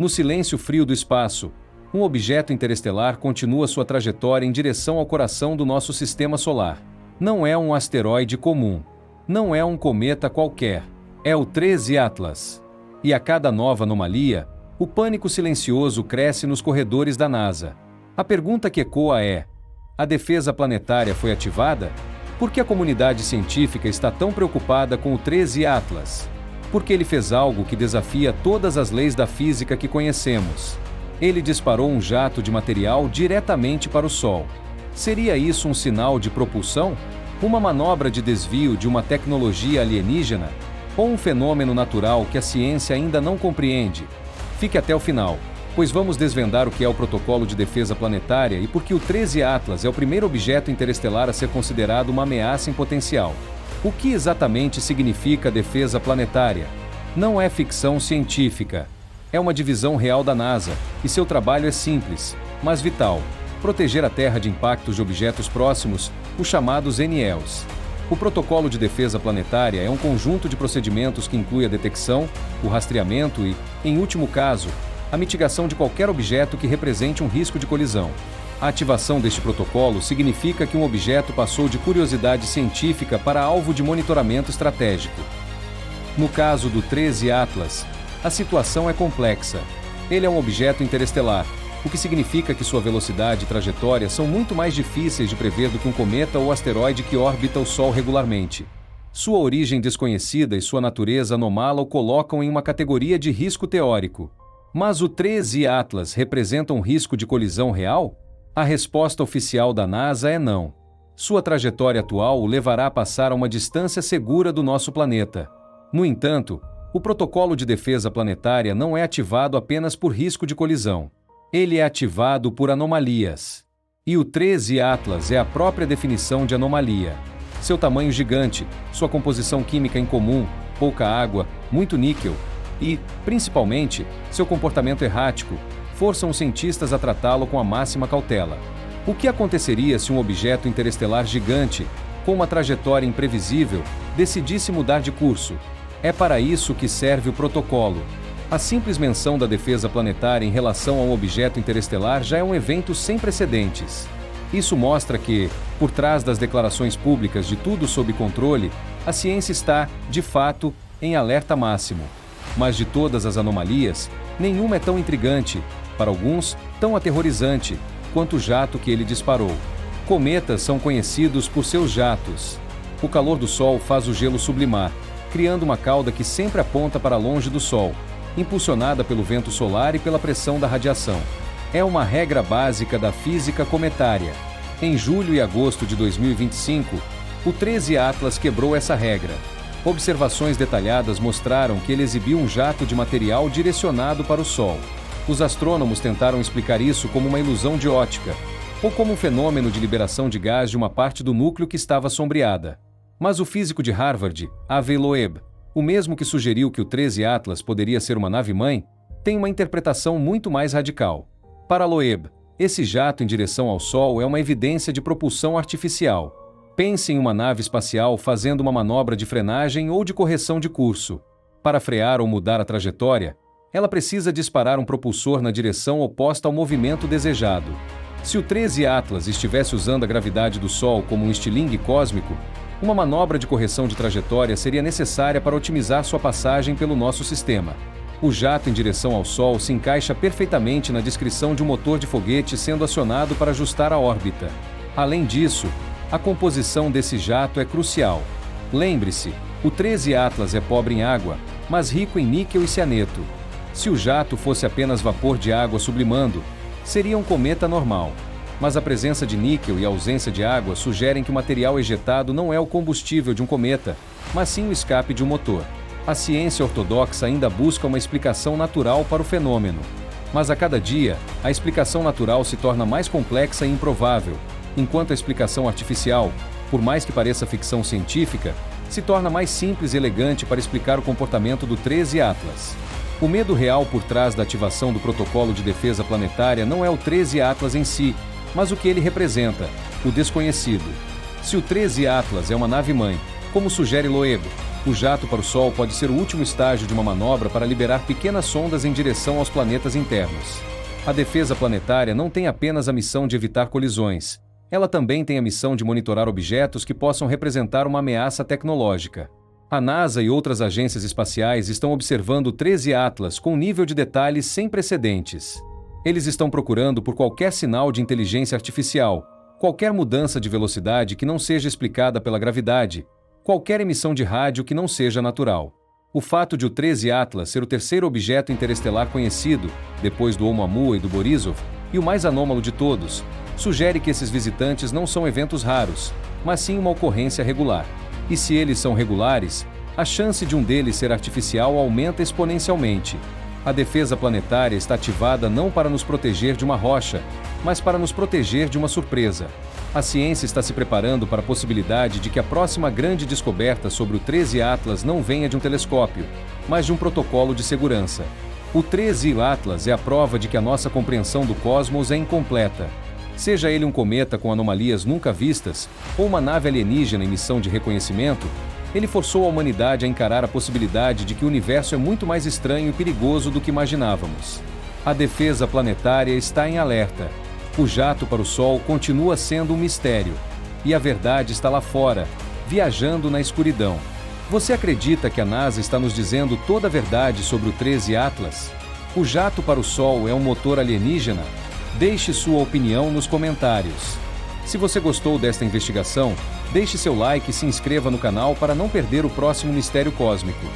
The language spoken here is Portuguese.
No silêncio frio do espaço, um objeto interestelar continua sua trajetória em direção ao coração do nosso sistema solar. Não é um asteroide comum. Não é um cometa qualquer. É o 13 Atlas. E a cada nova anomalia, o pânico silencioso cresce nos corredores da NASA. A pergunta que ecoa é: a defesa planetária foi ativada? Por que a comunidade científica está tão preocupada com o 13 Atlas? Porque ele fez algo que desafia todas as leis da física que conhecemos. Ele disparou um jato de material diretamente para o Sol. Seria isso um sinal de propulsão? Uma manobra de desvio de uma tecnologia alienígena? Ou um fenômeno natural que a ciência ainda não compreende? Fique até o final, pois vamos desvendar o que é o Protocolo de Defesa Planetária e por que o 13 Atlas é o primeiro objeto interestelar a ser considerado uma ameaça em potencial. O que exatamente significa a defesa planetária? Não é ficção científica. É uma divisão real da NASA, e seu trabalho é simples, mas vital: proteger a Terra de impactos de objetos próximos, os chamados NELs. O Protocolo de Defesa Planetária é um conjunto de procedimentos que inclui a detecção, o rastreamento e, em último caso, a mitigação de qualquer objeto que represente um risco de colisão. A ativação deste protocolo significa que um objeto passou de curiosidade científica para alvo de monitoramento estratégico. No caso do 13 Atlas, a situação é complexa. Ele é um objeto interestelar, o que significa que sua velocidade e trajetória são muito mais difíceis de prever do que um cometa ou asteroide que orbita o Sol regularmente. Sua origem desconhecida e sua natureza anômala o colocam em uma categoria de risco teórico. Mas o 13 Atlas representa um risco de colisão real? A resposta oficial da NASA é não. Sua trajetória atual o levará a passar a uma distância segura do nosso planeta. No entanto, o Protocolo de Defesa Planetária não é ativado apenas por risco de colisão. Ele é ativado por anomalias. E o 13 Atlas é a própria definição de anomalia. Seu tamanho gigante, sua composição química incomum, pouca água, muito níquel e, principalmente, seu comportamento errático, forçam os cientistas a tratá-lo com a máxima cautela. O que aconteceria se um objeto interestelar gigante, com uma trajetória imprevisível, decidisse mudar de curso? É para isso que serve o protocolo. A simples menção da defesa planetária em relação a um objeto interestelar já é um evento sem precedentes. Isso mostra que, por trás das declarações públicas de tudo sob controle, a ciência está, de fato, em alerta máximo. Mas de todas as anomalias, nenhuma é tão intrigante, para alguns, tão aterrorizante, quanto o jato que ele disparou. Cometas são conhecidos por seus jatos. O calor do Sol faz o gelo sublimar, criando uma cauda que sempre aponta para longe do Sol, impulsionada pelo vento solar e pela pressão da radiação. É uma regra básica da física cometária. Em julho e agosto de 2025, o 13 Atlas quebrou essa regra. Observações detalhadas mostraram que ele exibiu um jato de material direcionado para o Sol. Os astrônomos tentaram explicar isso como uma ilusão de ótica, ou como um fenômeno de liberação de gás de uma parte do núcleo que estava sombreada. Mas o físico de Harvard, Avi Loeb, o mesmo que sugeriu que o 13 Atlas poderia ser uma nave-mãe, tem uma interpretação muito mais radical. Para Loeb, esse jato em direção ao Sol é uma evidência de propulsão artificial. Pense em uma nave espacial fazendo uma manobra de frenagem ou de correção de curso. Para frear ou mudar a trajetória, ela precisa disparar um propulsor na direção oposta ao movimento desejado. Se o 13 Atlas estivesse usando a gravidade do Sol como um estilingue cósmico, uma manobra de correção de trajetória seria necessária para otimizar sua passagem pelo nosso sistema. O jato em direção ao Sol se encaixa perfeitamente na descrição de um motor de foguete sendo acionado para ajustar a órbita. Além disso, a composição desse jato é crucial. Lembre-se, o 13 Atlas é pobre em água, mas rico em níquel e cianeto. Se o jato fosse apenas vapor de água sublimando, seria um cometa normal. Mas a presença de níquel e a ausência de água sugerem que o material ejetado não é o combustível de um cometa, mas sim o escape de um motor. A ciência ortodoxa ainda busca uma explicação natural para o fenômeno. Mas a cada dia, a explicação natural se torna mais complexa e improvável, enquanto a explicação artificial, por mais que pareça ficção científica, se torna mais simples e elegante para explicar o comportamento do 13 Atlas. O medo real por trás da ativação do Protocolo de Defesa Planetária não é o 13 Atlas em si, mas o que ele representa, o desconhecido. Se o 13 Atlas é uma nave-mãe, como sugere Loeb, O jato para o Sol pode ser o último estágio de uma manobra para liberar pequenas sondas em direção aos planetas internos. A defesa planetária não tem apenas a missão de evitar colisões. Ela também tem a missão de monitorar objetos que possam representar uma ameaça tecnológica. A NASA e outras agências espaciais estão observando o 13 Atlas com um nível de detalhes sem precedentes. Eles estão procurando por qualquer sinal de inteligência artificial, qualquer mudança de velocidade que não seja explicada pela gravidade, qualquer emissão de rádio que não seja natural. O fato de o 13 Atlas ser o terceiro objeto interestelar conhecido, depois do Oumuamua e do Borisov, e o mais anômalo de todos, sugere que esses visitantes não são eventos raros, mas sim uma ocorrência regular. E se eles são regulares, a chance de um deles ser artificial aumenta exponencialmente. A defesa planetária está ativada não para nos proteger de uma rocha, mas para nos proteger de uma surpresa. A ciência está se preparando para a possibilidade de que a próxima grande descoberta sobre o 13 Atlas não venha de um telescópio, mas de um protocolo de segurança. O 13 Atlas é a prova de que a nossa compreensão do cosmos é incompleta. Seja ele um cometa com anomalias nunca vistas, ou uma nave alienígena em missão de reconhecimento, ele forçou a humanidade a encarar a possibilidade de que o universo é muito mais estranho e perigoso do que imaginávamos. A defesa planetária está em alerta. O jato para o Sol continua sendo um mistério. E a verdade está lá fora, viajando na escuridão. Você acredita que a NASA está nos dizendo toda a verdade sobre o 13 Atlas? O jato para o Sol é um motor alienígena? Deixe sua opinião nos comentários. Se você gostou desta investigação, deixe seu like e se inscreva no canal para não perder o próximo mistério cósmico.